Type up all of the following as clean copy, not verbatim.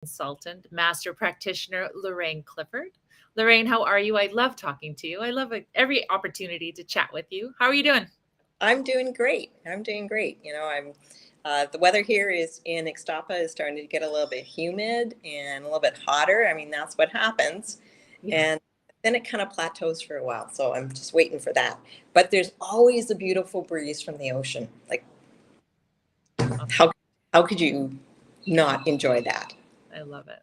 Consultant, Master Practitioner, Lorrain Clifford. Lorraine, how are you? I love talking to you. I love every opportunity to chat with you. How are you doing? I'm doing great. I'm doing great. I'm the weather here is in Ixtapa is starting to get a little bit humid and a little bit hotter. I mean, that's what happens. Yeah. And then it kind of plateaus for a while. So I'm just waiting for that. But there's always a beautiful breeze from the ocean. Like how how could you not enjoy that? I love it.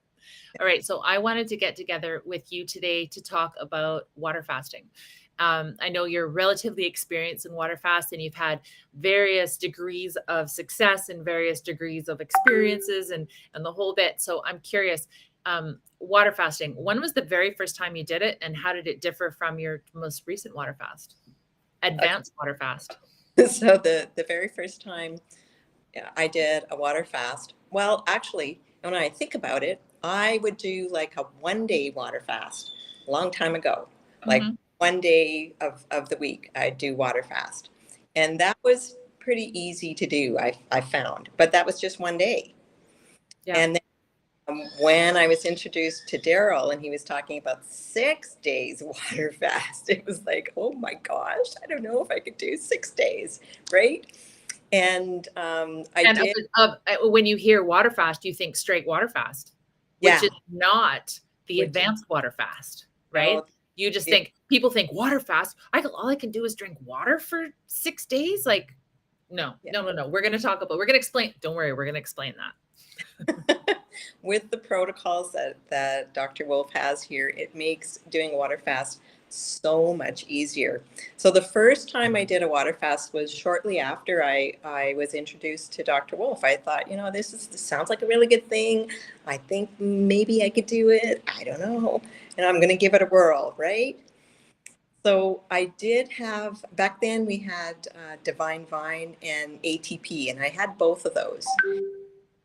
All right. So I wanted to get together with you today to talk about water fasting. I know you're relatively experienced in water fast and you've had various degrees of success and various degrees of experiences and the whole bit. So I'm curious, water fasting, when was the very first time you did it and how did it differ from your most recent water fast? Advanced water fast. So the very first time I did a water fast. Well, actually, when I think about it, I would do like a 1 day water fast a long time ago. Like Mm-hmm. 1 day of the week, I'd do water fast. And that was pretty easy to do, I found. But that was just 1 day. Yeah. And then when I was introduced to Daryl and he was talking about 6 days water fast, it was like, oh my gosh, I don't know if I could do 6 days, right? And I And did. when you hear water fast, you think straight water fast, which Yeah, is not the which is advanced water fast, right? no, You just it, think people think water fast. All I can do is drink water for 6 days. Like, no, yeah. no, no, no. We're going to explain. Don't worry. We're going to explain that. With the protocols that Dr. Wolf has here, it makes doing a water fast so much easier. So the first time I did a water fast was shortly after I was introduced to Dr. Wolf. I thought, this sounds like a really good thing. I think maybe I could do it. I don't know. And I'm going to give it a whirl, right? So I did have, back then we had Divine Vine and ATP, and I had both of those,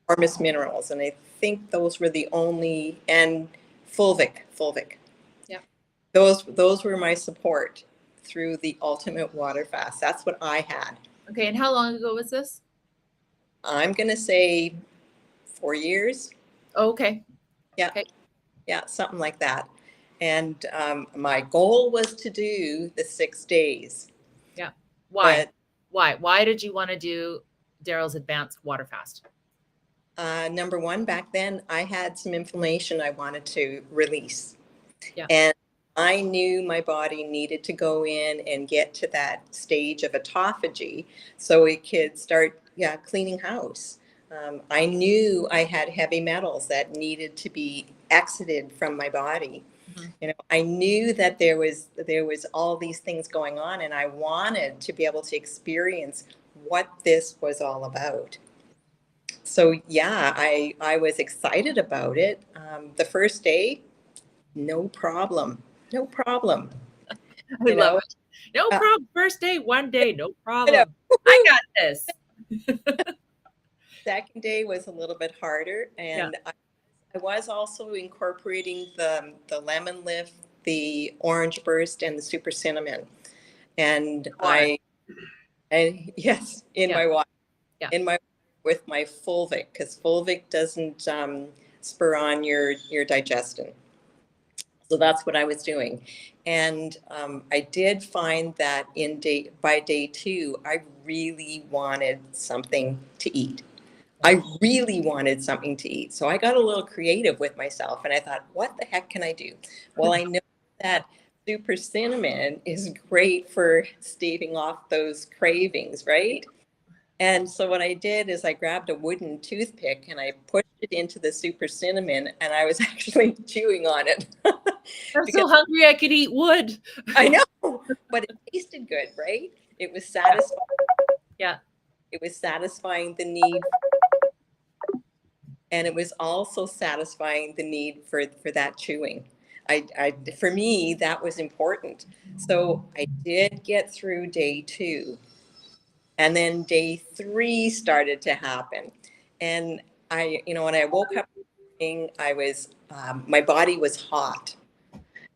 enormous minerals, and I think those were the only, and fulvic. Yeah. Those were my support through the ultimate water fast. That's what I had. Okay. And how long ago was this? I'm going to say 4 years. Oh, okay. Yeah. Okay. Yeah, something like that. And my goal was to do the 6 days, Yeah. Why? but Why did you want to do Daryl's advanced water fast? number one, back then I had some inflammation I wanted to release. Yeah. And I knew my body needed to go in and get to that stage of autophagy so it could start, cleaning house. I knew I had heavy metals that needed to be exited from my body. Mm-hmm. I knew that there was all these things going on, and I wanted to be able to experience what this was all about. So yeah, I was excited about it. The first day, no problem. No problem. I You love know, it. No uh, problem. First day, 1 day, no I know. problem. I Woo-hoo. got this. Second day was a little bit harder, Yeah. and I was also incorporating the lemon lift, the orange burst, and the super cinnamon. And Water. I yes, in Yeah. my water, Yeah. in my with my fulvic, because fulvic doesn't spur on your digestion. So that's what I was doing. And I did find that by day two, I really wanted something to eat. I really wanted something to eat. So I got a little creative with myself and I thought, what the heck can I do? Well, I know that super cinnamon is great for staving off those cravings, right? And so what I did is I grabbed a wooden toothpick and I pushed it into the super cinnamon and I was actually chewing on it. I'm so Because hungry I could eat wood. I know, but it tasted good, right? It was Yeah. satisfying. Yeah. It was satisfying the need, and it was also satisfying the need for that chewing. For me, that was important. So I did get through day two, and then day three started to happen. And when I woke up, I was, my body was hot.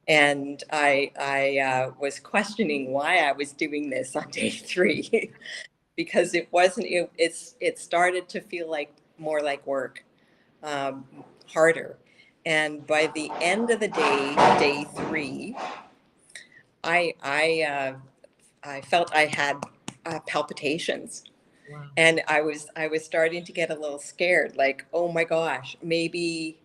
And I was questioning why I was doing this on day three because it wasn't, it started to feel like more like work. harder. And by the end of the day, day 3, I felt I had palpitations. Wow. And I was starting to get a little scared, like, oh my gosh, maybe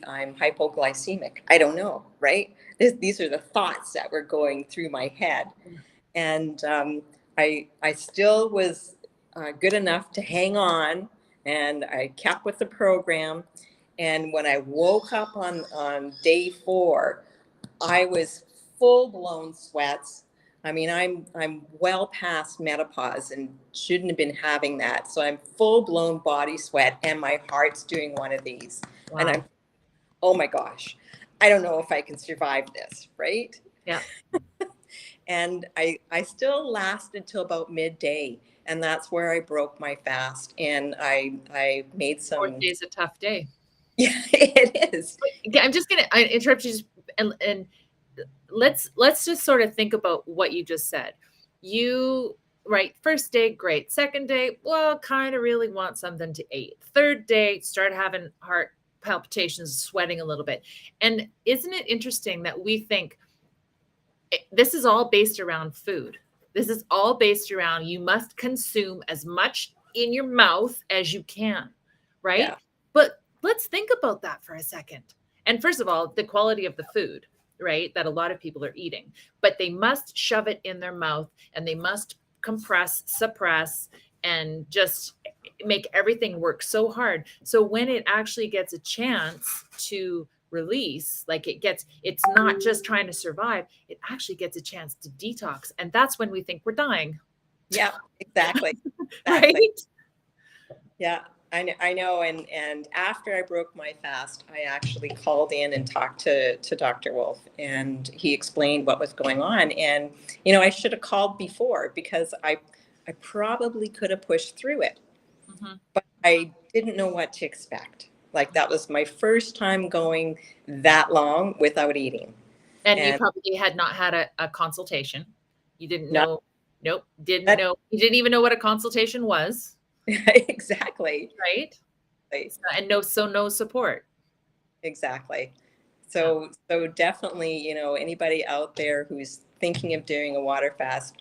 I'm hypoglycemic. I don't know, right? These are the thoughts that were going through my head, and I still was good enough to hang on, and I kept with the program. And when I woke up on day 4, I was full blown sweats. I mean, I'm well past menopause and shouldn't have been having that. So I'm full blown body sweat, and my heart's doing one of these. And I'm, Wow. oh my gosh, I don't know if I can survive this, right? Yeah. And I still lasted till about midday, and that's where I broke my fast, and I made Fourth some. day is a tough day. Yeah, it is. I'm just gonna interrupt you, and let's just sort of think about what you just said. You right, first day, great. Second day, well, kind of really want something to eat. Third day, start having heart palpitations, sweating a little bit. And isn't it interesting that we think this is all based around food? This is all based around you must consume as much in your mouth as you can, right? Yeah. But let's think about that for a second. And first of all, the quality of the food, right, that a lot of people are eating, but they must shove it in their mouth and they must compress, suppress, and just make everything work so hard. So when it actually gets a chance to release, like it's not just trying to survive, it actually gets a chance to detox. And that's when we think we're dying. Yeah, exactly. Right? Yeah, I know. And after I broke my fast, I actually called in and talked to Dr. Wolf, and he explained what was going on. And, I should have called before, because I probably could have pushed through it, but I didn't know what to expect. Like, that was my first time going that long without eating. And you And probably had not had a consultation. You didn't not know. Nope. Didn't that know. You didn't even know what a consultation was. exactly. Right? And no support. Exactly. Yeah. So definitely, anybody out there who's thinking of doing a water fast,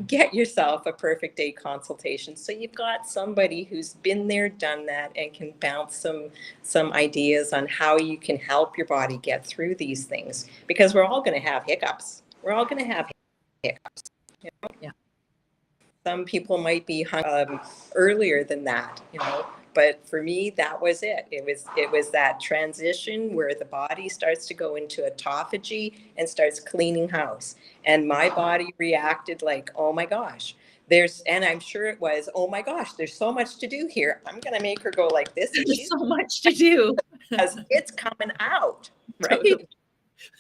get yourself a Perfect Day consultation. So you've got somebody who's been there, done that, and can bounce some ideas on how you can help your body get through these things. Because we're all going to have hiccups. We're all going to have hiccups. Yeah. Some people might be earlier than that, but for me, that was it. It was that transition where the body starts to go into autophagy and starts cleaning house. And my body reacted like, oh my gosh, and I'm sure it was, oh my gosh, there's so much to do here. I'm going to make her go like this. And There's so much to do. because it's coming out, right? Totally.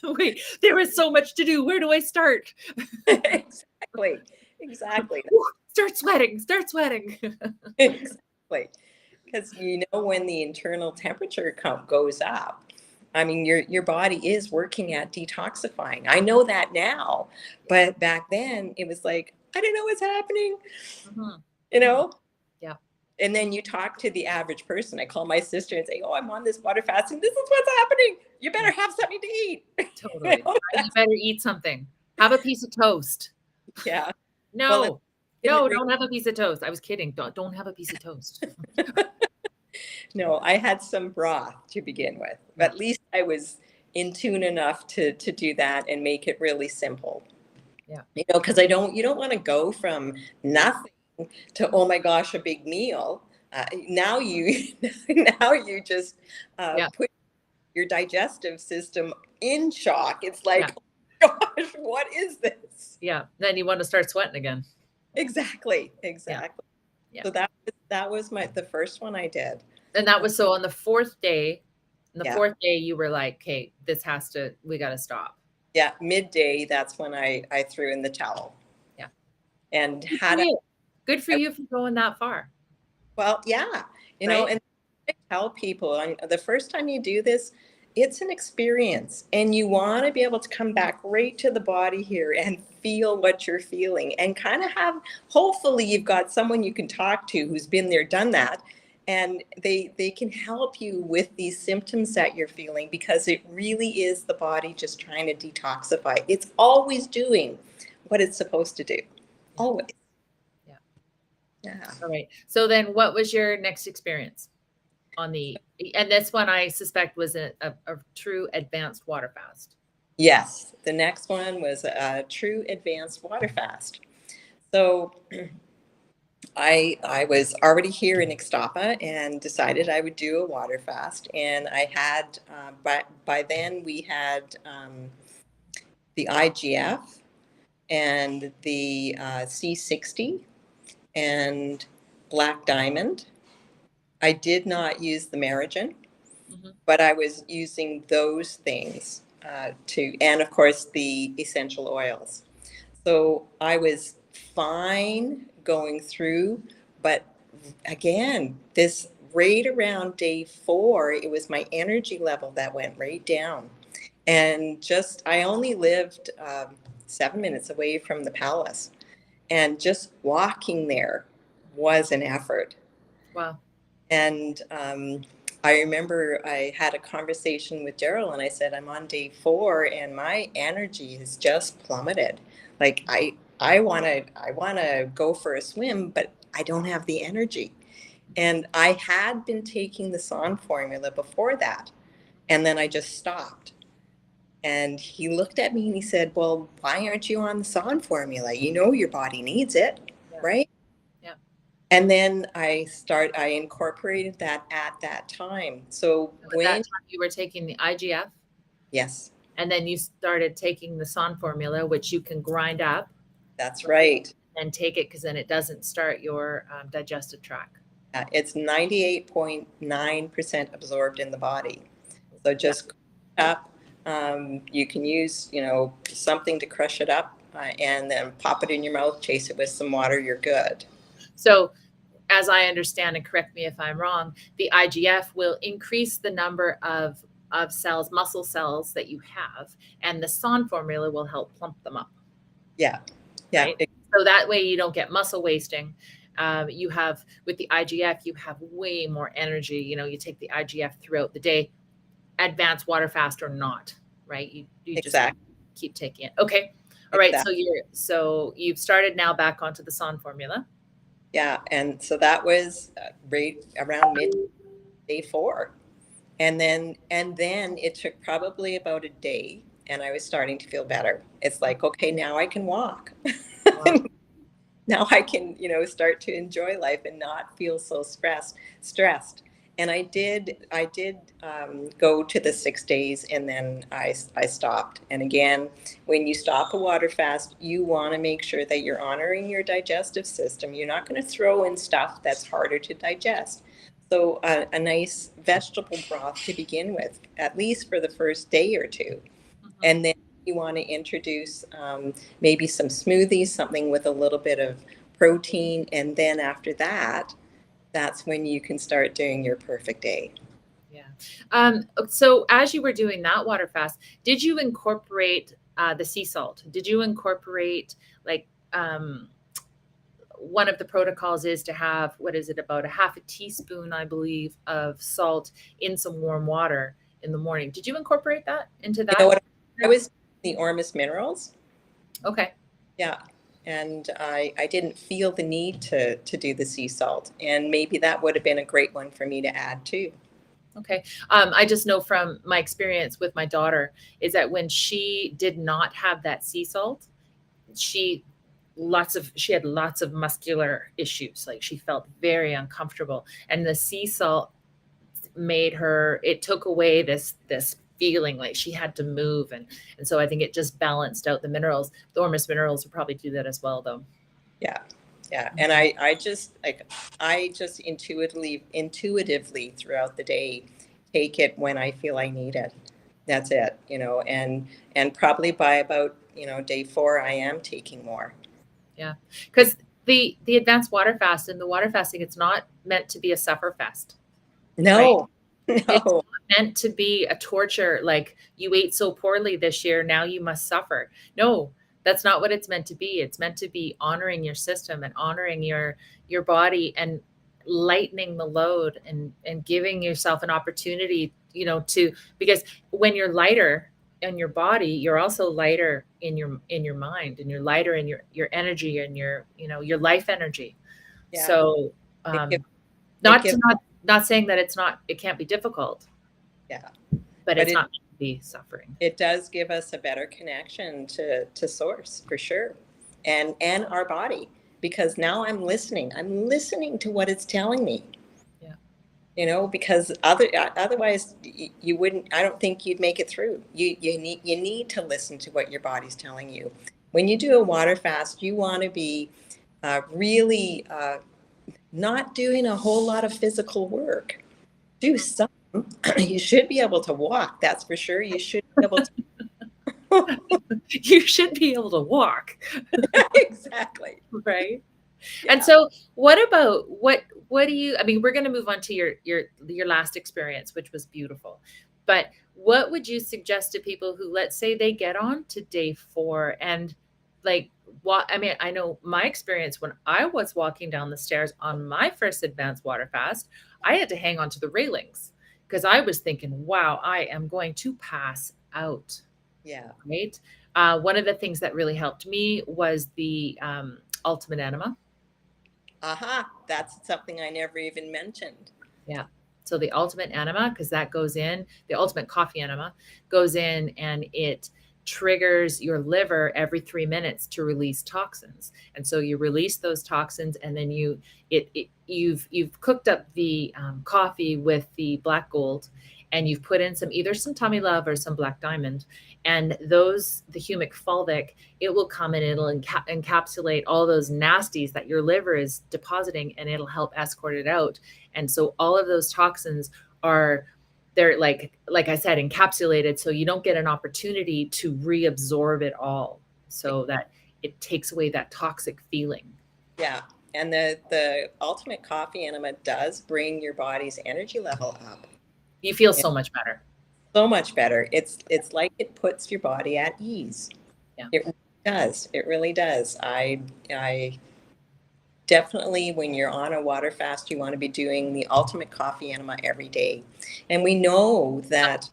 Wait, there is so much to do. Where do I start? Exactly. Start sweating. Exactly. Because when the internal temperature goes up, I mean, your body is working at detoxifying. I know that now, but back then it was like, I don't know what's happening, Yeah. And then you talk to the average person. I call my sister and say, oh, I'm on this water fast, and this is what's happening. You better have something to eat. Totally. You better eat something. Have a piece of toast. Yeah. No, don't have a piece of toast. I was kidding. Don't have a piece of toast. No, I had some broth to begin with. But at least I was in tune enough to do that and make it really simple. Yeah. Because you don't want to go from nothing to, oh my gosh, a big meal. Now you just put your digestive system in shock. It's like, oh gosh, what is this? Yeah. Then you want to start sweating again. Exactly. Yeah. So that was the first one I did. And that was so on the fourth day. Fourth day, you were like, okay, we got to stop. Yeah. Midday, that's when I threw in the towel. Yeah. And good for you for going that far. Well, yeah. And I tell people, the first time you do this, it's an experience, and you want to be able to come back right to the body here and feel what you're feeling, and kind of hopefully you've got someone you can talk to who's been there, done that, And they can help you with these symptoms that you're feeling, because it really is the body just trying to detoxify. It's always doing what it's supposed to do. Yeah. Always. Yeah. Yeah. All right. So then what was your next experience on and this one I suspect was a true advanced water fast. Yes. The next one was a true advanced water fast. So I was already here in Ixtapa and decided I would do a water fast. And I had, by then we had the IGF and the C60 and Black Diamond. I did not use the Merigen, but I was using those things and of course the essential oils. So I was fine going through, but again, this right around day 4, it was my energy level that went right down. And just, I only lived 7 minutes away from the palace. And just walking there was an effort. Wow. And I remember I had a conversation with Daryl and I said, I'm on day 4 and my energy has just plummeted. Like I want to go for a swim, but I don't have the energy. And I had been taking the SON formula before that. And then I just stopped. And he looked at me and he said, well, why aren't you on the SON formula? You know your body needs it, Yeah. right? Yeah. And then I incorporated that at that time. So At that time you were taking the IGF? Yes. And then you started taking the SON formula, which you can grind up. That's right. And take it, because then it doesn't start your digestive tract. It's 98.9% absorbed in the body. So just up. You can use, something to crush it up and then pop it in your mouth, chase it with some water, you're good. So as I understand, and correct me if I'm wrong, the IGF will increase the number of cells, muscle cells that you have, and the SON formula will help plump them up. Yeah. Yeah. Right? So that way you don't get muscle wasting. You have, with the IGF, you have way more energy. You take the IGF throughout the day, advanced water fast or not, right? You Exactly. just keep taking it. Okay. All right. Exactly. So you've started now back onto the SON formula. Yeah. And so that was right around day 4. And then it took probably about a day and I was starting to feel better. It's like, okay, now I can walk. Wow. Now I can, start to enjoy life and not feel so stressed. And I did go to the 6 days and then I stopped. And again, when you stop a water fast, you want to make sure that you're honoring your digestive system. You're not going to throw in stuff that's harder to digest. So a nice vegetable broth to begin with, at least for the first day or 2. And then you want to introduce maybe some smoothies, something with a little bit of protein. And then after that, that's when you can start doing your perfect day. Yeah. So as you were doing that water fast, did you incorporate the sea salt? Did you incorporate, like, one of the protocols is to have, what is it, about a half a teaspoon, I believe, of salt in some warm water in the morning. Did you incorporate that into that? You know what? I was the Ormus minerals. Okay. Yeah. And I didn't feel the need to do the sea salt. And maybe that would have been a great one for me to add too. Okay. I just know from my experience with my daughter is that when she did not have that sea salt, she had lots of muscular issues. Like, she felt very uncomfortable, and the sea salt it took away this feeling like she had to move, and so I think it just balanced out the minerals. The Ormus minerals will probably do that as well, though. Yeah. Yeah. And I just intuitively throughout the day take it when I feel I need it. That's it, and probably by about, day 4, I am taking more. Yeah. Because the advanced water fast and the water fasting, it's not meant to be a suffer fest. No, right? no. It's not meant to be a torture, like, you ate so poorly this year, now you must suffer. No, that's not what it's meant to be. It's meant to be honoring your system and honoring your body, and lightening the load and giving yourself an opportunity, because when you're lighter in your body, you're also lighter in your mind, and you're lighter in your energy and your life energy. Yeah. So, It gives, it not gives, to not saying that it can't be difficult, yeah, but but it's not meant to be suffering. it does give us a better connection to source for sure, and our body, because now I'm listening to what it's telling me. Yeah. Because otherwise you wouldn't. I don't think you'd make it through. You need to listen to what your body's telling you. When you do a water fast, you want to be really not doing a whole lot of physical work. Do some. You should be able to walk. That's for sure. You should be able to. You should be able to walk. Exactly. Right. Yeah. And so what about what do you, I mean, we're going to move on to your last experience, which was beautiful. But what would you suggest to people who, let's say they get on to day 4 and like what, I mean, I know my experience when I was walking down the stairs on my first advanced water fast, I had to hang on to the railings because I was thinking, wow, I am going to pass out. Yeah. Right. One of the things that really helped me was the ultimate enema. Aha. That's something I never even mentioned. Yeah. So the ultimate enema, because that goes in, the ultimate coffee enema goes in and it triggers your liver every 3 minutes to release toxins. And so you release those toxins, and then you've cooked up the coffee with the black gold, and you've put in some tummy love or some black diamond, and the humic fulvic, it will come and it'll encapsulate all those nasties that your liver is depositing, and it'll help escort it out. And so all of those toxins they're like I said, encapsulated, so you don't get an opportunity to reabsorb it all, so that it takes away that toxic feeling. Yeah. And the ultimate coffee enema does bring your body's energy level up. You feel so much better. So much better. It's like it puts your body at ease. Yeah. It really does. It really does. I definitely, when you're on a water fast, you want to be doing the ultimate coffee enema every day. And we know that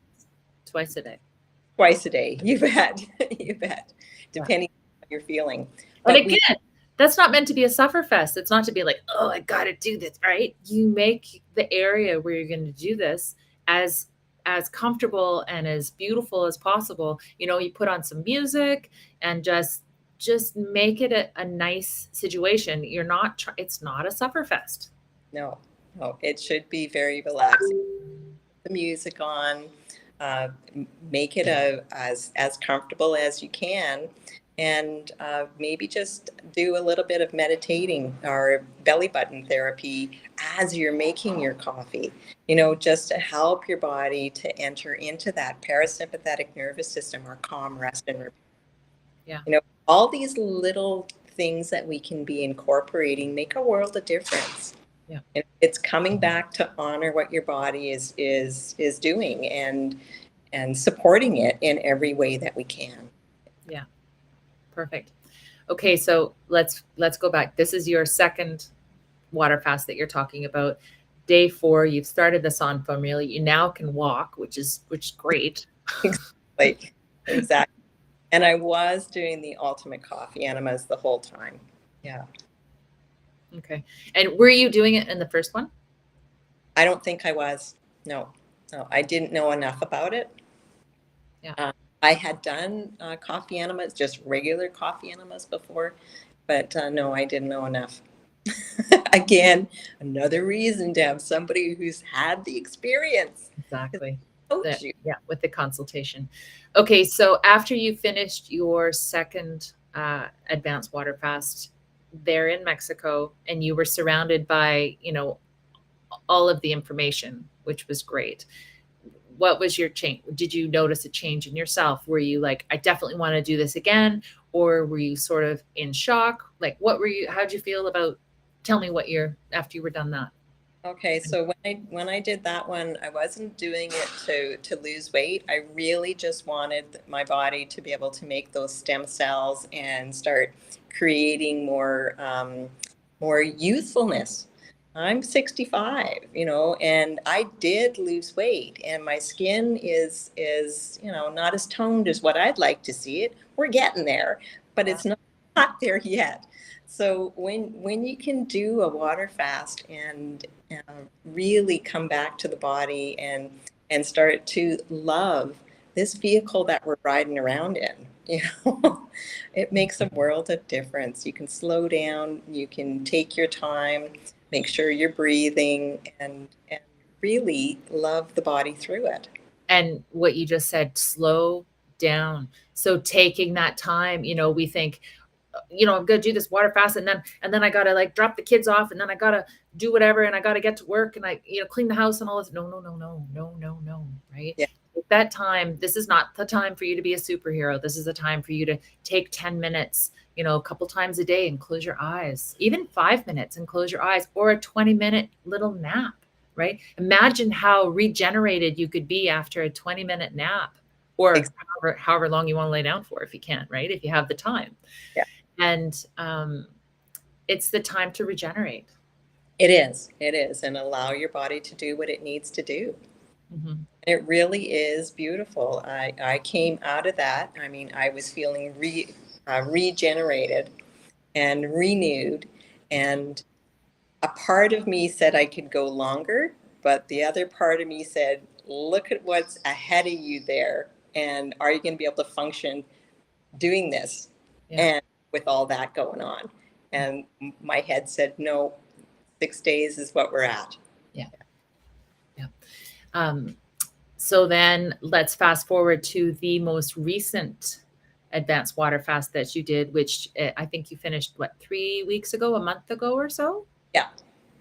Twice a day. twice a day. You bet. You bet. Yeah. Depending on how you're feeling. But But again, that's not meant to be a sufferfest. It's not to be like, oh, I got to do this, right? You make the area where you're going to do this as comfortable and as beautiful as possible. You put on some music and just make it a nice situation. It's not a sufferfest. no, it should be very relaxing. The music on, make it as comfortable as you can, and maybe just do a little bit of meditating or belly button therapy as you're making your coffee, just to help your body to enter into that parasympathetic nervous system, or calm, rest, and repair. Yeah. All these little things that we can be incorporating make a world of difference. Yeah. And it's coming back to honor what your body is doing, and supporting it in every way that we can. Yeah. Perfect. Okay, so let's go back. This is your second water fast that you're talking about. Day 4, you've started this on formula. You now can walk, which is great. Exactly. And I was doing the ultimate coffee enemas the whole time. Yeah. Okay. And were you doing it in the first one? I don't think I was. No, I didn't know enough about it. Yeah. I had done coffee enemas, just regular coffee enemas before, but no, I didn't know enough. Again, another reason to have somebody who's had the experience. Exactly. Coach you. Yeah, with the consultation. Okay, so after you finished your second advanced water fast there in Mexico, and you were surrounded by, all of the information, which was great. What was your change? Did you notice a change in yourself? Were you like, I definitely want to do this again? Or were you sort of in shock? Like, how'd you feel about, tell me after you were done that? Okay, so when I did that one, I wasn't doing it to lose weight. I really just wanted my body to be able to make those stem cells and start creating more youthfulness. I'm 65, and I did lose weight, and my skin is not as toned as what I'd like to see it. We're getting there, but Yeah. it's not there yet. So when you can do a water fast and really come back to the body and start to love this vehicle that we're riding around in, it makes a world of difference. You can slow down, you can take your time, make sure you're breathing, and really love the body through it. And what you just said, slow down. So taking that time, we think, I'm gonna do this water fast, and then I gotta like drop the kids off, and then I gotta do whatever, and I gotta get to work, and I clean the house and all this. No, no, no, no, no, no, no. Right? Yeah. Take that time. This is not the time for you to be a superhero. This is the time for you to take 10 minutes, a couple times a day and close your eyes, even 5 minutes and close your eyes, or a 20-minute little nap. Right? Imagine how regenerated you could be after a 20-minute nap, or however long you want to lay down for, if you can, right? If you have the time. Yeah. And it's the time to regenerate. It is, and allow your body to do what it needs to do. Mm-hmm. It really is beautiful. I came out of that. I mean, I was feeling regenerated and renewed, and a part of me said I could go longer, but the other part of me said, look at what's ahead of you there, and are you going to be able to function doing this? Yeah. And with all that going on. And my head said, no, 6 days is what we're at. Yeah. So then let's fast forward to the most recent advanced water fast that you did, which I think you finished, 3 weeks ago, a month ago or so? Yeah.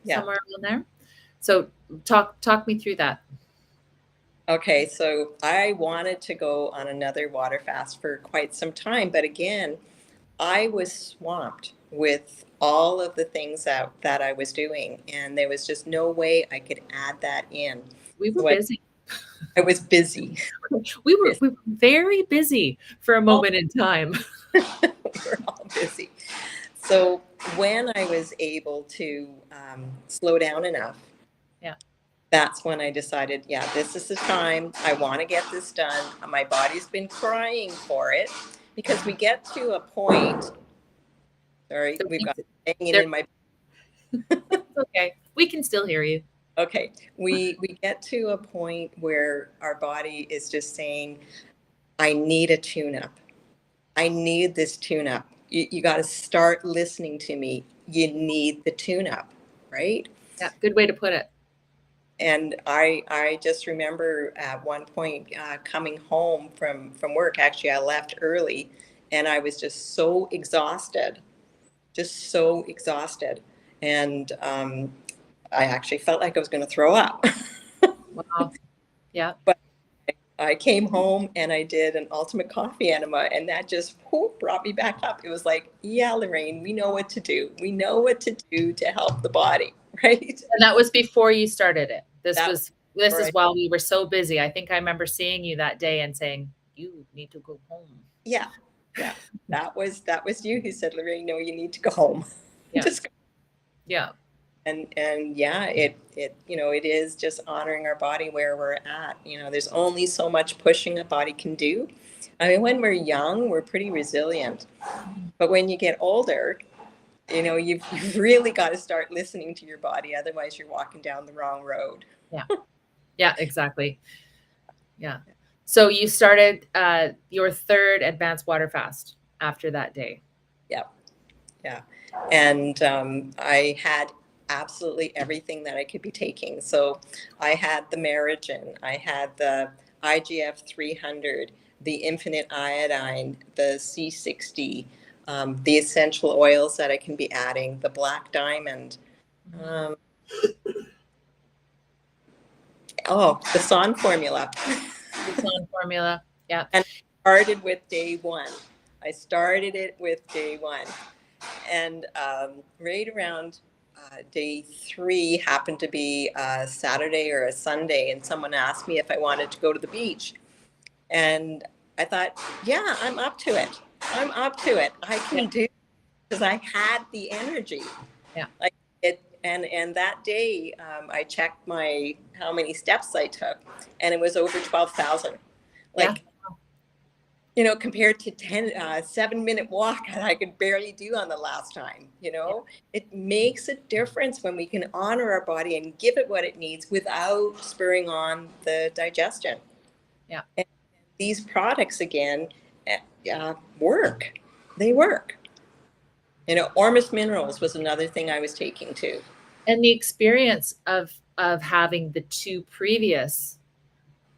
Somewhere around there. So talk me through that. Okay, so I wanted to go on another water fast for quite some time, but again, I was swamped with all of the things that I was doing, and there was just no way I could add that in. We were So busy. I was busy. We were very busy for a moment in time. We were all busy. So when I was able to slow down enough, that's when I decided, this is the time. I want to get this done. My body's been crying for it, because we get to a point. Sorry, we've got hanging in my. It's okay. We can still hear you. Okay, we get to a point where our body is just saying, I need a tune-up. I need this tune-up. You got to start listening to me. You need the tune-up, right? Yeah, good way to put it. And I just remember at one point coming home from work. Actually, I left early, and I was just so exhausted, and I actually felt like I was going to throw up. Wow. Yeah. But I came home and I did an ultimate coffee enema, and that just brought me back up. It was like, yeah, Lorraine, we know what to do. We know what to do to help the body, right? And that was before you started it. This is right. while we were so busy. I think I remember seeing you that day and saying, you need to go home. Yeah. That was you who said, Lorraine, no, you need to go home. Yeah. Just go. Yeah. And yeah, it is just honoring our body where we're at. There's only so much pushing a body can do. I mean, when we're young, we're pretty resilient. But when you get older, you've really got to start listening to your body. Otherwise, you're walking down the wrong road. Yeah. Yeah, exactly. Yeah. So you started your third advanced water fast after that day. Yeah. And I had absolutely everything that I could be taking. So I had the Merigen, I had the IGF 300, the infinite iodine, the C60, the essential oils that I can be adding, the black diamond. The SON formula. The SON formula. Yeah. And started with day one. I started it with day one. And right around day 3 happened to be a Saturday or a Sunday, and someone asked me if I wanted to go to the beach. And I thought, yeah, I'm up to it. I can do it, because I had the energy. Yeah. Like and that day, I checked how many steps I took, and it was over 12,000. Yeah. Like, compared to 7-minute walk that I could barely do on the last time, it makes a difference when we can honor our body and give it what it needs without spurring on the digestion. Yeah. And these products, again, work. They work. Ormus minerals was another thing I was taking too. And the experience of having the 2 previous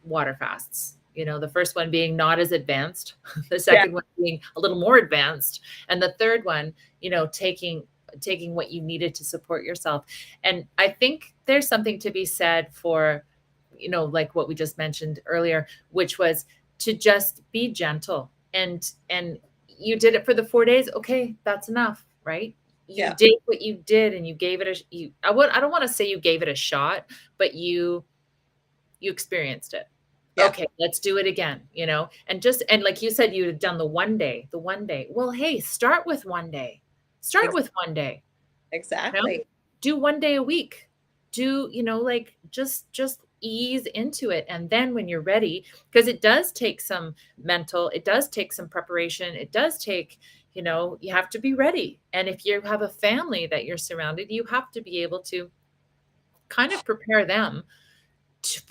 water fasts, the first one being not as advanced, the second one being a little more advanced, and the third one, taking what you needed to support yourself. And I think there's something to be said for, like what we just mentioned earlier, which was to just be gentle. And you did it for the 4 days. Okay, that's enough, right? You did what you did, and you gave it I don't want to say you gave it a shot, but you experienced it. Yeah. Okay, let's do it again, and like you said, you had done the one day. Well, hey, start with one day. With one day. Exactly. Do 1 day a week. Do, like just ease into it. And then when you're ready, because it does take some it does take some preparation. It does take, you have to be ready. And if you have a family that you're surrounded, you have to be able to kind of prepare them to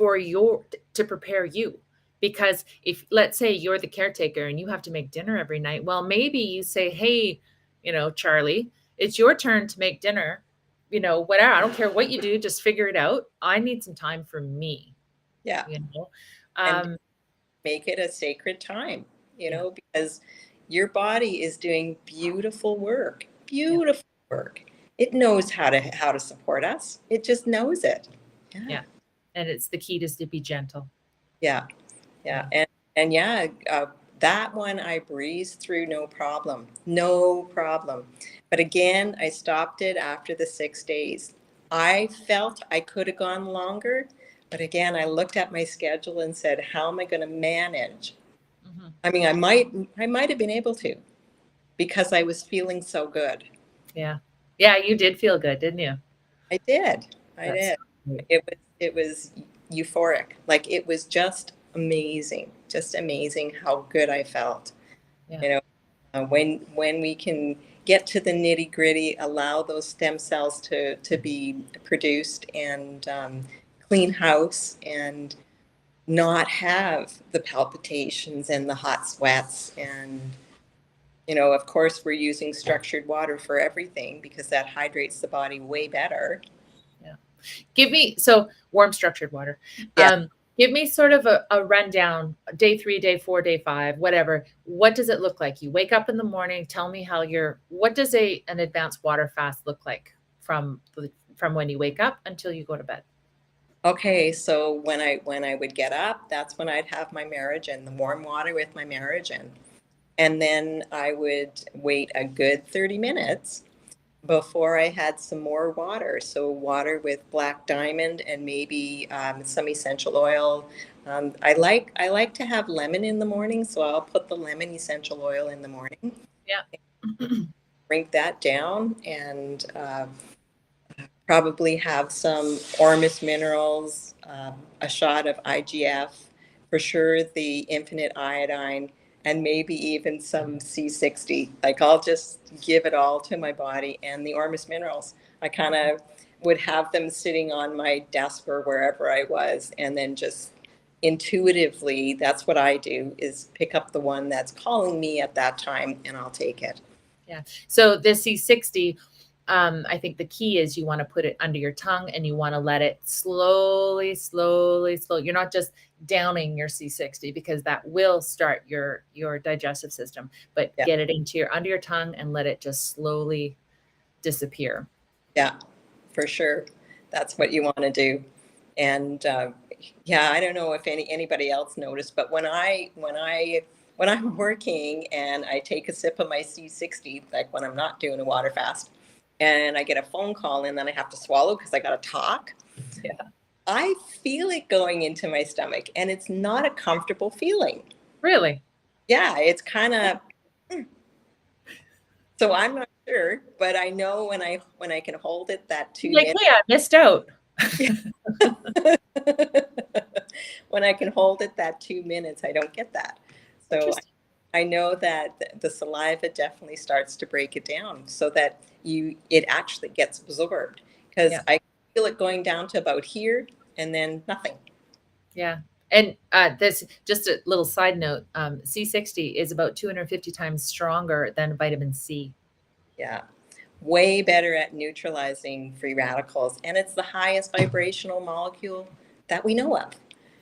prepare you. Because if, let's say, you're the caretaker and you have to make dinner every night, well, maybe you say, hey, Charlie, it's your turn to make dinner, whatever. I don't care what you do, just figure it out. I need some time for me. Yeah. And make it a sacred time, because your body is doing beautiful work. Work. It knows how to support us. It just knows it. Yeah. And it's the key to be gentle. Yeah. And that one I breezed through, no problem. But again, I stopped it after the 6 days. I felt I could have gone longer, but again, I looked at my schedule and said, how am I going to manage? Mm-hmm. I mean, I might have been able to, because I was feeling so good. Yeah. Yeah, you did feel good, didn't you? I did. Great. It was euphoric. Like, it was just amazing how good I felt. Yeah. When we can get to the nitty gritty, allow those stem cells to be produced, and clean house, and not have the palpitations and the hot sweats. And of course, we're using structured water for everything, because that hydrates the body way better. So warm structured water. Yeah. Give me sort of a rundown, day 3, day 4, day 5, whatever. What does it look like? You wake up in the morning. Tell me what does an advanced water fast look like from when you wake up until you go to bed? Okay, so when I would get up, that's when I'd have my Merigen, the warm water with my Merigen. And then I would wait a good 30 minutes before I had some more water. So water with black diamond, and maybe some essential oil. I like to have lemon in the morning, so I'll put the lemon essential oil in the morning. Yeah. Drink that down, and probably have some Ormus minerals, a shot of IGF, for sure the infinite iodine, and maybe even some C60. Like, I'll just give it all to my body. And the Ormus minerals, I kind of would have them sitting on my desk or wherever I was, and then just intuitively, that's what I do, is pick up the one that's calling me at that time, and I'll take it. Yeah. So the C60, I think the key is you want to put it under your tongue, and you want to let it slowly. You're not just downing your C60, because that will start your digestive system, but get it under your tongue and let it just slowly disappear. Yeah, for sure. That's what you want to do. And I don't know if anybody else noticed, but when I'm working and I take a sip of my C60, like when I'm not doing a water fast, and I get a phone call and then I have to swallow because I got to talk. Yeah. I feel it going into my stomach, and it's not a comfortable feeling. Really? Yeah, it's kind of, so I'm not sure, but I know when I can hold it that 2 Like, minutes. hey, I missed out. When I can hold it that 2 minutes, I don't get that. So Interesting. I know that the saliva definitely starts to break it down so that it actually gets absorbed, because Yeah. I feel it going down to about here and then nothing. Yeah. And this just a little side note, C60 is about 250 times stronger than vitamin C. Yeah. Way better at neutralizing free radicals. And it's the highest vibrational molecule that we know of.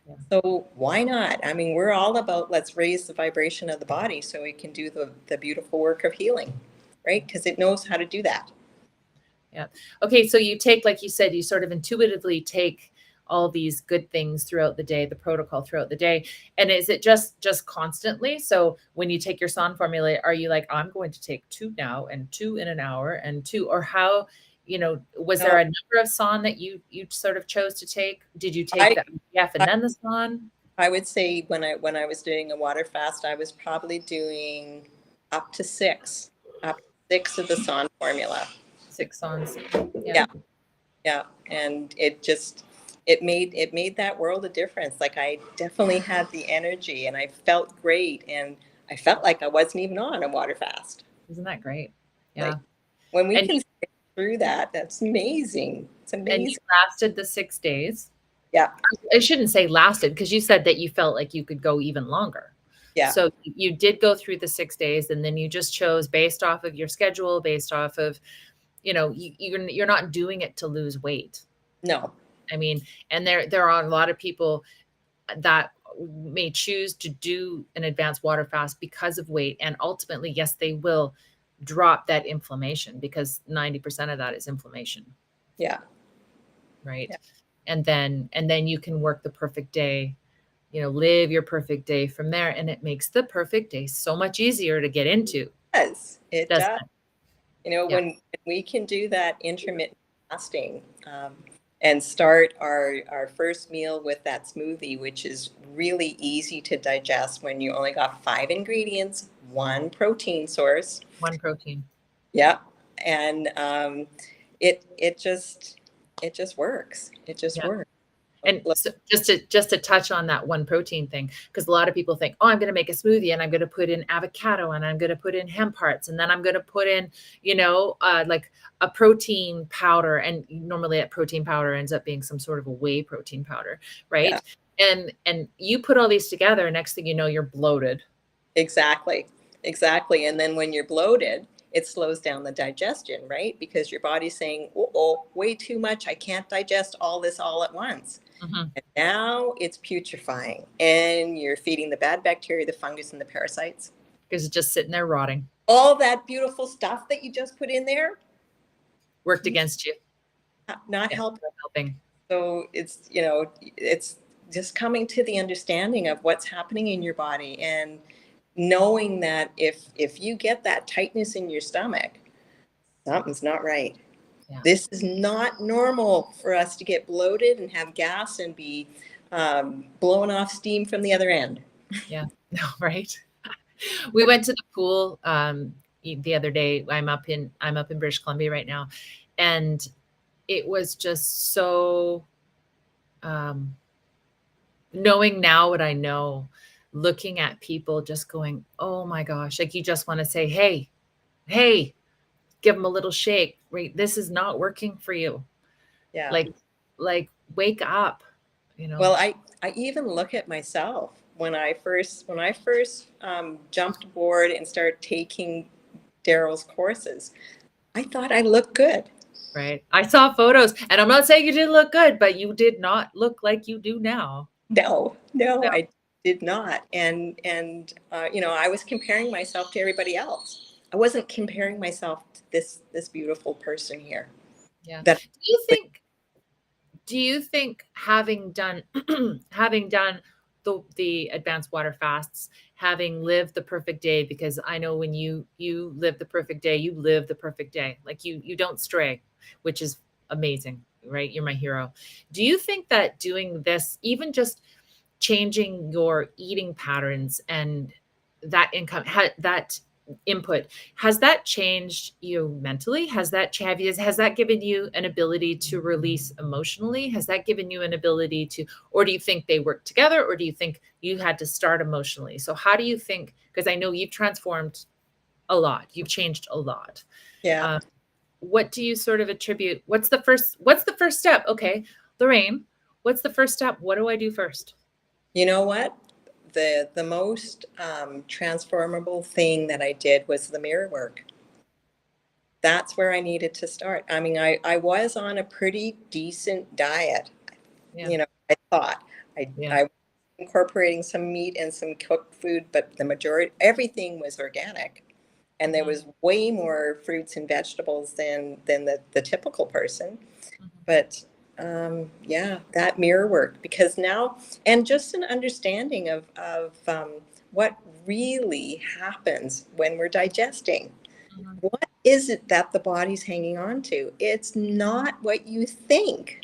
Yeah. So why not? I mean, we're all about let's raise the vibration of the body so we can do the beautiful work of healing, right? Because it knows how to do that. Yeah. Okay. So you take, like you said, you sort of intuitively take all these good things throughout the day, the protocol throughout the day. And is it just constantly? So when you take your SON formula, are you like, I'm going to take 2 now and 2 in an hour and 2, or how, was there No, a number of SON that you sort of chose to take? Did you take I, the IF and I then the SON? I would say when I was doing a water fast, I was probably doing up to up to six of the SON formula. 6 SONs. Yeah. Yeah. Yeah, and it made that world of difference. Like I definitely had the energy and I felt great, and I felt like I wasn't even on a water fast. Isn't that great? Like Yeah. when we And can stay through that, that's amazing. It's you amazing. lasted the 6 days. Yeah, I shouldn't say lasted, because you said that you felt like you could go even longer. yeah. So you did go through the 6 days, and then you just chose based off of your schedule, based off of, you're not doing it to lose weight. No, I mean, and there are a lot of people that may choose to do an advanced water fast because of weight, and ultimately, yes, they will drop that inflammation, because 90% of that is inflammation, yeah, right? yeah. And then you can work the perfect day, live your perfect day from there, and it makes the perfect day so much easier to get into, It doesn't does. it? You know, Yeah. when we can do that intermittent fasting, and start our first meal with that smoothie, which is really easy to digest when you only got 5 ingredients, one protein source. One protein. Yeah. And it it just it just works. It just Yeah. works. And so just to touch on that one protein thing, because a lot of people think, oh, I'm going to make a smoothie and I'm going to put in avocado and I'm going to put in hemp hearts and then I'm going to put in, like a protein powder. And normally that protein powder ends up being some sort of a whey protein powder, Yeah, right? And you put all these together, and next thing you know, you're bloated. exactly. Exactly. And then when you're bloated, it slows down the digestion, right? Because your body's saying, oh, way too much. I can't digest all this all at once. Mhm. And now it's putrefying, and you're feeding the bad bacteria, the fungus, and the parasites. Because it's just sitting there rotting, All that beautiful stuff that you just put in there, worked against you. not Yeah, helping. not helping. So it's just coming to the understanding of what's happening in your body, and knowing that if you get that tightness in your stomach, something's not right. Yeah. This is not normal for us to get bloated and have gas and be blowing off steam from the other end. Yeah. No, right. We went to the pool the other day. I'm up in British Columbia right now, and it was just so um, knowing now what I know, looking at people just going, oh my gosh, like you just want to say, hey, hey, give them a little shake. Right, this is not working for you. Yeah. Like, wake up. You know. Well, I even look at myself when I first jumped aboard and started taking Daryl's courses. I thought I looked good. Right. I saw photos, and I'm not saying you didn't look good, but you did not look like you do now. No, no, No. I did not. And I was comparing myself to everybody else. I wasn't comparing myself to this beautiful person here. Yeah. That Do you think having done having done the advanced water fasts, having lived the perfect day, because I know when you live the perfect day, you live the perfect day. Like you don't stray, which is amazing, right? You're my hero. Do you think that doing this, even just changing your eating patterns and that income that input. Has that changed you mentally? Has that given you an ability to release emotionally? Has that given you an ability to, or do you think they work together, or do you think you had to start emotionally? So how do you think, because I know you've transformed a lot, you've changed a lot. Yeah. What do you sort of attribute? What's the first step? Okay, Lorraine, what's the first step? What do I do first? You know what? The most transformable thing that I did was the mirror work. That's where I needed to start. I mean, I was on a pretty decent diet. Yeah. You know, I thought Yeah. I was incorporating some meat and some cooked food, but the majority, everything was organic. And there Mhm. was way more fruits and vegetables than the typical person. Mhm. But yeah, that mirror work, because now, and just an understanding of what really happens when we're digesting. Mhm. What is it that the body's hanging on to? It's not what you think.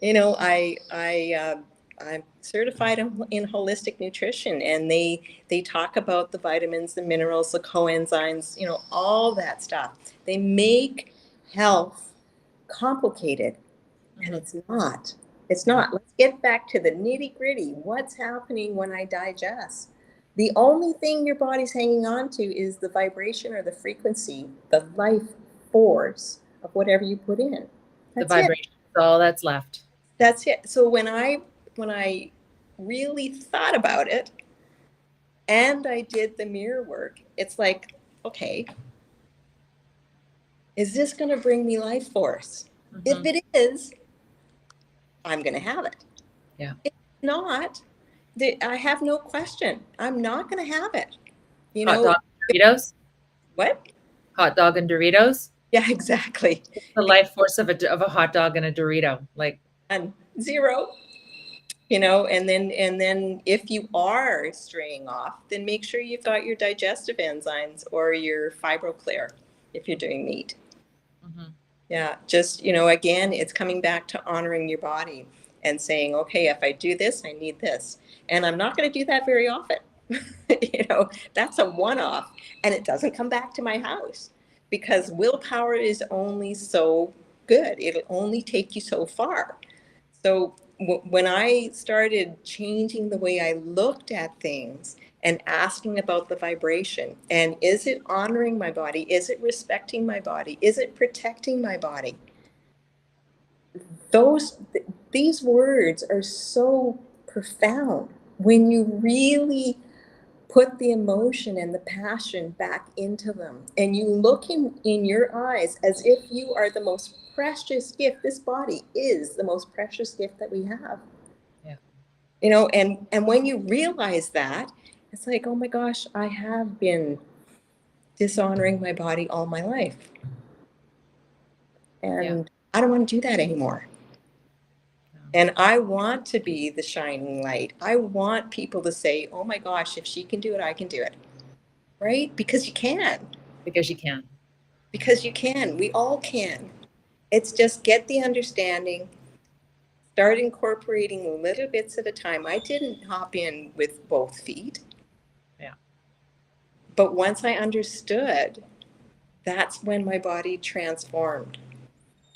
You know, I'm certified in holistic nutrition, and they talk about the vitamins, the minerals, the coenzymes, you know, all that stuff. They make health complicated, and Mhm. it's not. It's not. Let's get back to the nitty gritty. What's happening when I digest? The only thing your body's hanging on to is the vibration or the frequency, the life force of whatever you put in. The That's it. vibration is all that's left. That's it. So when I really thought about it and I did the mirror work, it's like, okay, is this going to bring me life force? If Mhm. it is, I'm going to have it. Yeah. If not, I have no question. I'm not going to have it. You Hot know, dog and Doritos. what? Hot dog and Doritos. Yeah, exactly. The life force of a hot dog and a Dorito. Like, And zero. You know, and then if you are straying off, then make sure you've got your digestive enzymes or your fibroclear if you're doing meat. mhm. Yeah, just, you know, again, it's coming back to honoring your body and saying, okay, if I do this, I need this. And I'm not going to do that very often. You know, that's a one-off, and it doesn't come back to my house, because willpower is only so good. It'll only take you so far. So when I started changing the way I looked at things and asking about the vibration, and is it honoring my body? Is it respecting my body? Is it protecting my body? Those these words are so profound when you really put the emotion and the passion back into them, and you look in your eyes as if you are the most precious gift. This body is the most precious gift that we have. Yeah. You know, and when you realize that, it's like, oh my gosh, I have been dishonoring my body all my life, Yeah. and I don't want to do that anymore. No. And I want to be the shining light. I want people to say, oh my gosh, if she can do it, I can do it. Right? Because you can. Because you can. Because you can. We all can. It's just get the understanding, start incorporating little bits at a time. I didn't hop in with both feet. Yeah. But once I understood, that's when my body transformed.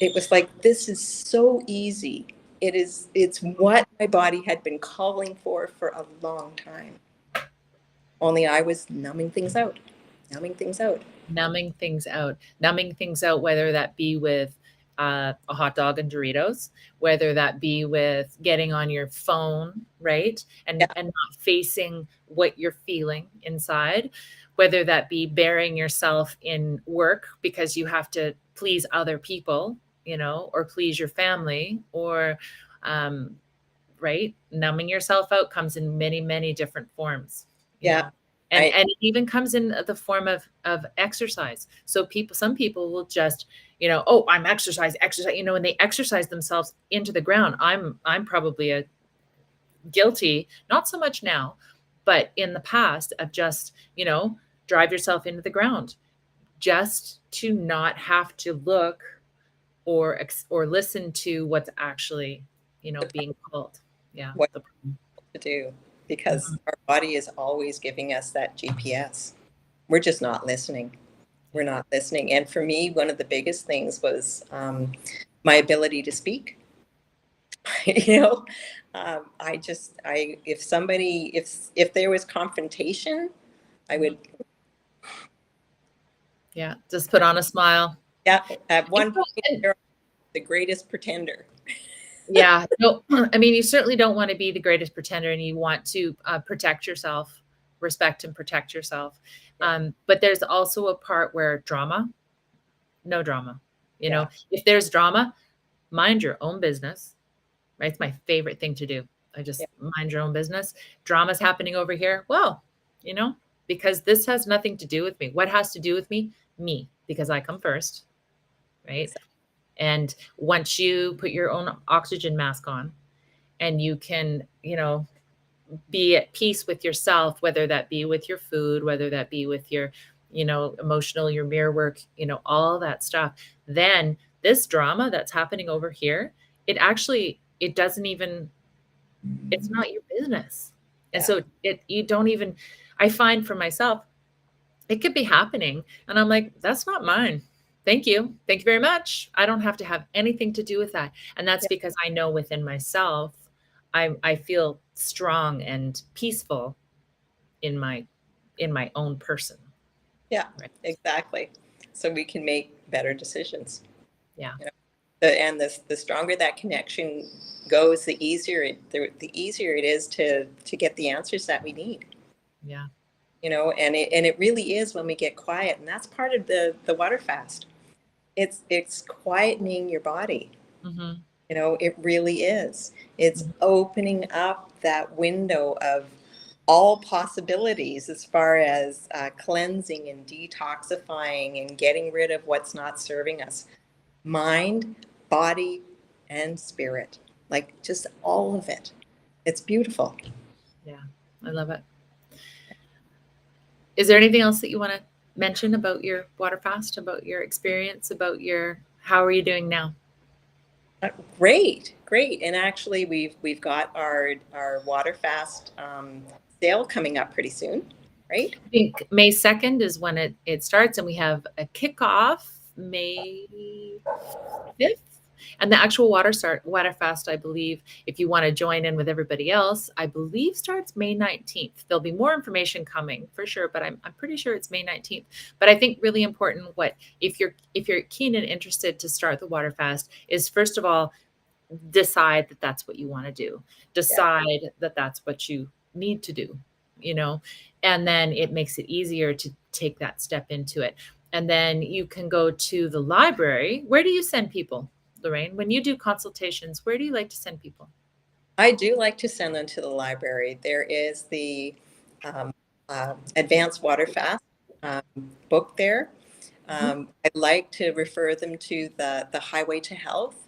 It was like, this is so easy. It's what my body had been calling for a long time. Only I was numbing things out, numbing things out. Numbing things out. Numbing things out, whether that be with a hot dog and Doritos, whether that be with getting on your phone, right? Yeah, And not facing what you're feeling inside, whether that be burying yourself in work because you have to please other people, you know, or please your family, or um, right? Numbing yourself out comes in many, many different forms, you yeah. know. I And it even comes in the form of exercise. So some people will just, you know, oh, I'm exercise, you know, and they exercise themselves into the ground. I'm probably a guilty, not so much now, but in the past of just, you know, drive yourself into the ground just to not have to look or listen to what's actually, you know, being called. Yeah. what The to do, because Mhm. our body is always giving us that GPS. we're just not listening. We're not listening. And for me, one of the biggest things was my ability to speak. You know, if there was confrontation, I would, Yeah, just put on a smile. yeah, at one point, And- they're the greatest pretender. yeah, no, I mean, you certainly don't want to be the greatest pretender, and you want to protect yourself, respect and protect yourself. But there's also a part where no drama. You know, if there's drama, mind your own business. Right? It's my favorite thing to do. I just mind your own business. Drama's happening over here. Well, you know, because this has nothing to do with me. What has to do with me? Me, because I come first, right? And once you put your own oxygen mask on and you can, you know, be at peace with yourself, whether that be with your food, whether that be with your, you know, emotional, your mirror work, you know, all that stuff, then this drama that's happening over here, it doesn't even, it's not your business. And so you don't even, I find for myself, it could be happening. And I'm like, that's not mine. Thank you. Thank you very much. I don't have to have anything to do with that. And that's because I know within myself, I feel strong and peaceful in my own person. Yeah, Right. exactly. So we can make better decisions. Yeah. You know, and the stronger that connection goes, the easier it is to get the answers that we need. Yeah. You know, and it really is when we get quiet, and that's part of the water fast. It's quietening your body. Mm-hmm. You know, it really is. It's opening up that window of all possibilities as far as cleansing and detoxifying and getting rid of what's not serving us. Mind, body, and spirit. Like just all of it. It's beautiful. Yeah. I love it. Is there anything else that you want to mention about your water fast, about your experience, about how are you doing now? Great, great. And actually, we've got our water fast sale coming up pretty soon, right? I think May 2nd is when it starts, and we have a kickoff May 5th. And the actual water fast, I believe, if you want to join in with everybody else, I believe starts May 19th. There'll be more information coming for sure, but I'm pretty sure it's May 19th. But I think really important, if you're keen and interested to start the water fast, is first of all, decide that that's what you want to do. Decide that that's what you need to do, you know, and then it makes it easier to take that step into it. And then you can go to the library. Where do you send people, Lorraine? When you do consultations, where do you like to send people? I do like to send them to the library. There is the Advanced Water Fast book there. I like to refer them to the Highway to Health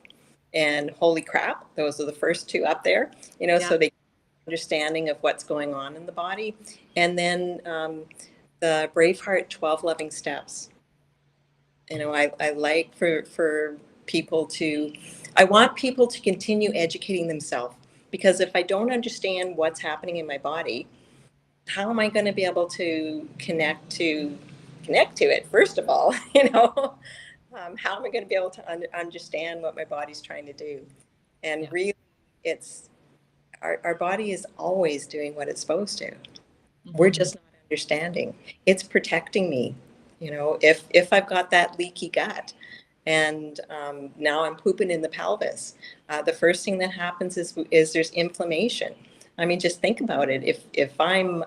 and Holy Crap. Those are the first two up there, you know, so they get an understanding of what's going on in the body. And then the BraveHeart 12 Loving Steps. You know, I like for people to, I want people to continue educating themselves, because if I don't understand what's happening in my body, how am I going to be able to connect to it, first of all? You know, how am I going to be able to understand what my body's trying to do? And really, it's our body is always doing what it's supposed to. We're just not understanding. It's protecting me. You know, if I've got that leaky gut, and now I'm pooping in the pelvis, the first thing that happens is there's inflammation. I mean, just think about it. If I'm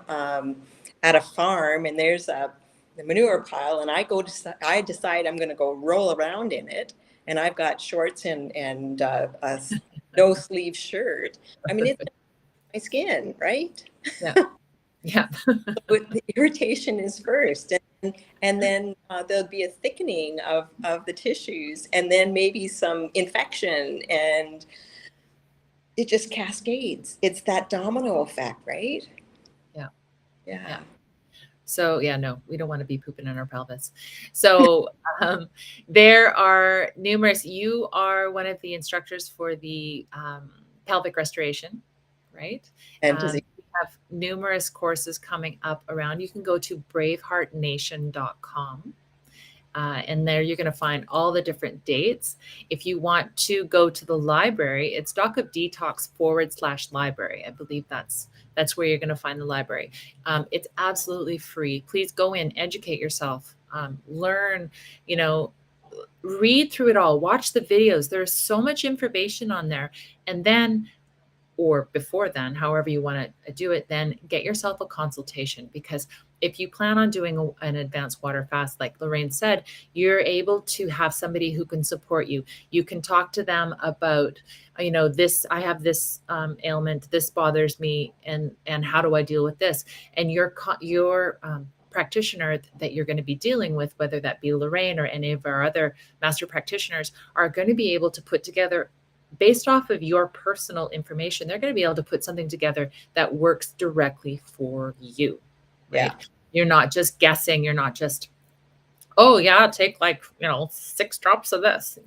at a farm and there's a manure pile, and I decide I'm going to go roll around in it, and I've got shorts and a no sleeve shirt. I mean, it's my skin, right? Yeah. Yeah. But the irritation is first, and then there'll be a thickening of the tissues, and then maybe some infection, and it just cascades. It's that domino effect, right? Yeah. Yeah. So yeah, no, we don't want to be pooping in our pelvis. So there are numerous. You are one of the instructors for the pelvic restoration, right? And disease. have numerous courses coming up around. You can go to braveheartnation.com. And there you're going to find all the different dates. If you want to go to the library, it's Doc of Detox /library. I believe that's where you're going to find the library. It's absolutely free. Please go in, educate yourself, learn, read through it all, watch the videos. There's so much information on there. And then, or before then, however you want to do it, then get yourself a consultation, because if you plan on doing an advanced water fast, like Lorraine said, you're able to have somebody who can support you. You can talk to them about, this, I have this ailment, this bothers me, and how do I deal with this? And your practitioner that you're going to be dealing with, whether that be Lorraine or any of our other master practitioners, are going to be able to put together, based off of your personal information, they're going to be able to put something together that works directly for you. Right? Yeah. You're not just guessing. You're not just, oh yeah, take 6 drops of this.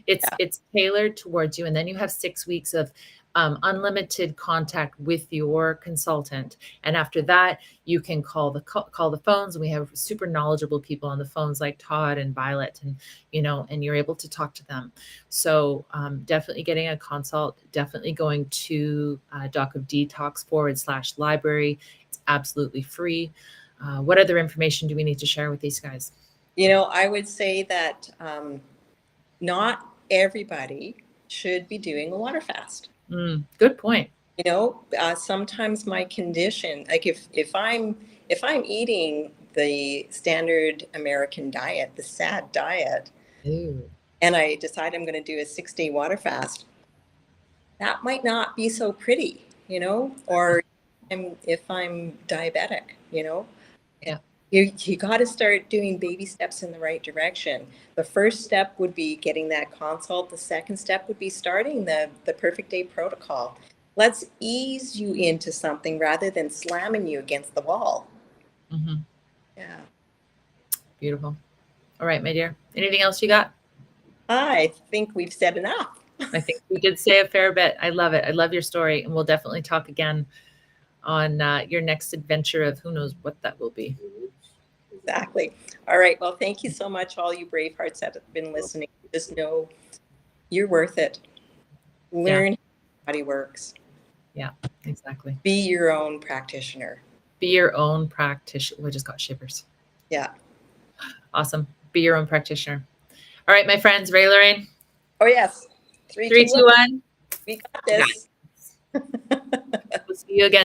It's tailored towards you. And then you have 6 weeks of unlimited contact with your consultant. And after that, you can call the phones. And we have super knowledgeable people on the phones like Todd and Violet, and you're able to talk to them. So definitely getting a consult, definitely going to Doc of Detox /library. It's absolutely free. What other information do we need to share with these guys? I would say that not everybody should be doing a water fast. Good point. Sometimes my condition, like if I'm eating the standard American diet, the SAD diet, Ooh. and I decide I'm going to do a 6-day water fast, that might not be so pretty, or if I'm diabetic, Yeah. You got to start doing baby steps in the right direction. The first step would be getting that consult. The second step would be starting the Perfect Day protocol. Let's ease you into something rather than slamming you against the wall. Mm-hmm. Yeah. Beautiful. All right, my dear. Anything else you got? I think we've said enough. I think we did say a fair bit. I love it. I love your story. And we'll definitely talk again on your next adventure of who knows what that will be. Exactly. All right. Well, thank you so much, all you brave hearts that have been listening. Just know you're worth it. Learn how your body works. Yeah, exactly. Be your own practitioner. Be your own practitioner. We just got shivers. Yeah. Awesome. Be your own practitioner. All right, my friends. Ray, Lorraine. Oh, yes. 3, 2, 1. We got this. We'll see you again.